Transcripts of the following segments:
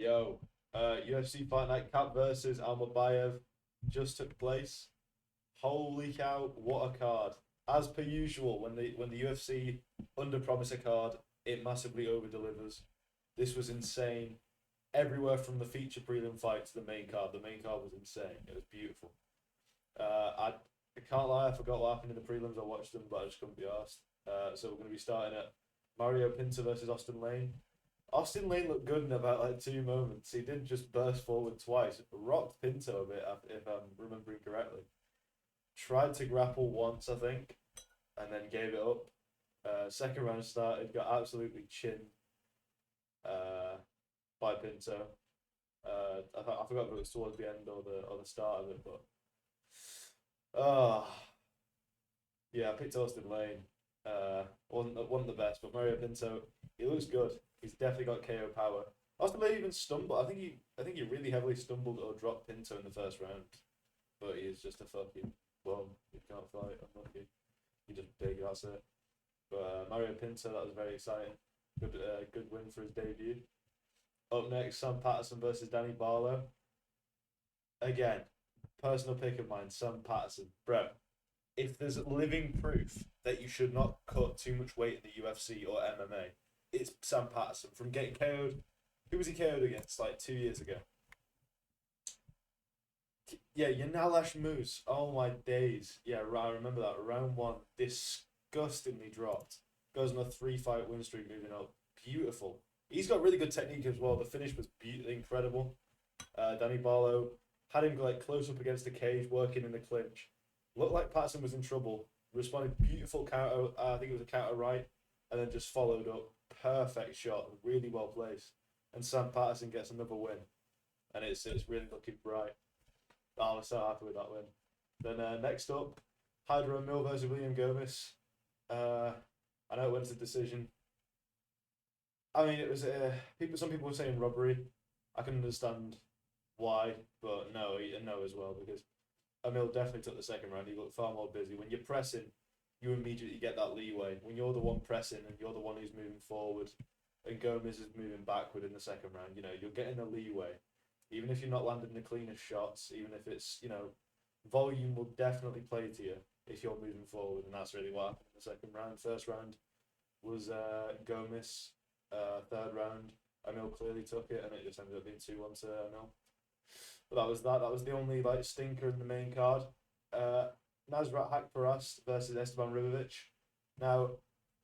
Yo, UFC Fight Night Kape versus Almabaev just took place. Holy cow, what a card. As per usual, when the UFC under promise a card, it massively over delivers. This was insane. Everywhere from the feature prelim fight to the main card. The main card was insane. It was beautiful. I can't lie, I forgot what happened in the prelims. I watched them, but I just couldn't be asked. So we're going to be starting at Mario Pinto versus Austin Lane. Austin Lane looked good in about like two moments. He did just burst forward twice, rocked Pinto a bit, if I'm remembering correctly. Tried to grapple once, I think, and then gave it up. Second round started, got absolutely chinned by Pinto. I forgot if it was towards the end or the start of it, but yeah, I picked Austin Lane. Wasn't the best, but Mario Pinto, he looks good. He's definitely got KO power. Austin Lane even stumbled. I think he really heavily stumbled or dropped Pinto in the first round, but he's just a fucking bum. He can't fight. Unlucky. He just big. That's it. But Mario Pinto, that was very exciting. Good win for his debut. Up next, Sam Patterson versus Danny Barlow. Again, personal pick of mine, Sam Patterson. Bro, if there's living proof that you should not cut too much weight in the UFC or MMA, it's Sam Patterson from getting KO'd. Who was he KO'd against like 2 years ago? Yeah, Yanalash Moose. Oh my days. Yeah, I remember that. Round one, disgustingly dropped. Goes on a 3-fight win streak, moving up. Beautiful. He's got really good technique as well. The finish was incredible. Danny Barlow had him like close up against the cage, working in the clinch. Looked like Patterson was in trouble. Responded beautiful counter. I think it was a counter right, and then just followed up. Perfect shot, really well placed. And Sam Patterson gets another win, and it's really looking bright. Oh, I'm so happy with that win. Then next up, Hydro Mill versus William Gomez. I know it went to decision. I mean, it was some people were saying robbery. I can understand why, but no as well, because Emil definitely took the second round. He looked far more busy. When you're pressing, you immediately get that leeway. When you're the one pressing and you're the one who's moving forward, and Gomez is moving backward in the second round, you're getting a leeway. Even if you're not landing the cleanest shots, even if it's, volume will definitely play to you if you're moving forward, and that's really what happened in the second round. First round was Gomez. Third round, Emil clearly took it, and it just ended up being 2-1 to Emil. But that was that. That was the only stinker in the main card. Nasrat Haqparast versus Esteban Ribovic. Now,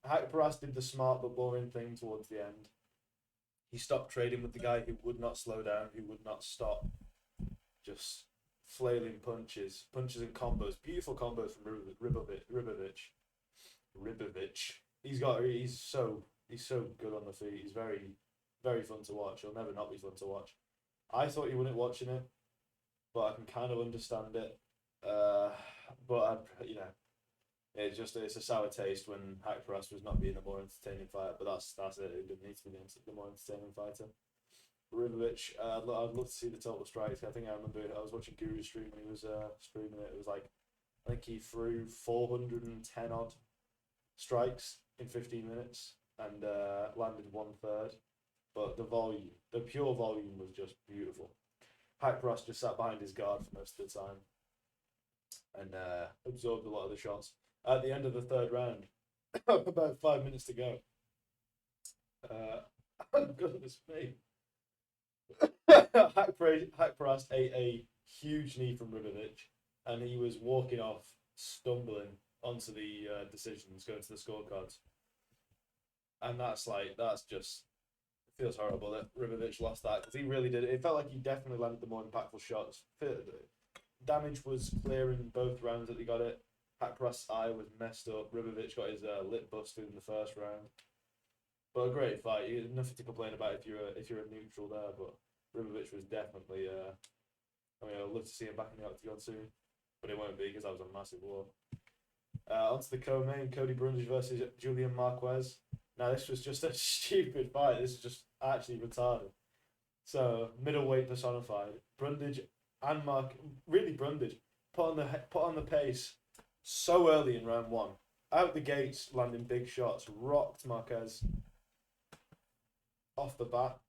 Haqparast did the smart but boring thing towards the end. He stopped trading with the guy who would not slow down, who would not stop. Just flailing punches and combos. Beautiful combos from Ribovic. He's so good on the feet. He's very, very fun to watch. He'll never not be fun to watch. I thought you wouldn't watching it, but I can kind of understand it. It's a sour taste when Haqparast was not being the more entertaining fighter. But that's it. It didn't need to be the more entertaining fighter. Ribovic, I'd love to see the total strikes. I think I remember I was watching Guru's stream when he was streaming it. It was like, I think he threw 410 odd strikes in 15 minutes and landed 1/3. But the pure volume was just beautiful. Haqparast just sat behind his guard for most of the time and absorbed a lot of the shots. At the end of the third round, about 5 minutes to go. Goodness me. Haqparast ate a huge knee from Ribovic, and he was walking off, stumbling onto the decisions, going to the scorecards. And that's just, it feels horrible that Ribovic lost that, because he really did. It felt like he definitely landed the more impactful shots. Damage was clear in both rounds that he got it. Haqparast's eye was messed up. Ribovic got his lip busted in the first round. But a great fight. Nothing to complain about if you're a neutral there. But Ribovic was definitely. I'd love to see him back in the octagon soon, but it won't be because that was a massive war. Onto the co-main, Cody Brundage versus Julian Marquez. Now this was just a stupid fight. This is just actually retarded. So middleweight personified. Brundage and Brundage put on the pace so early in round one. Out the gates, landing big shots, rocked Marquez off the bat.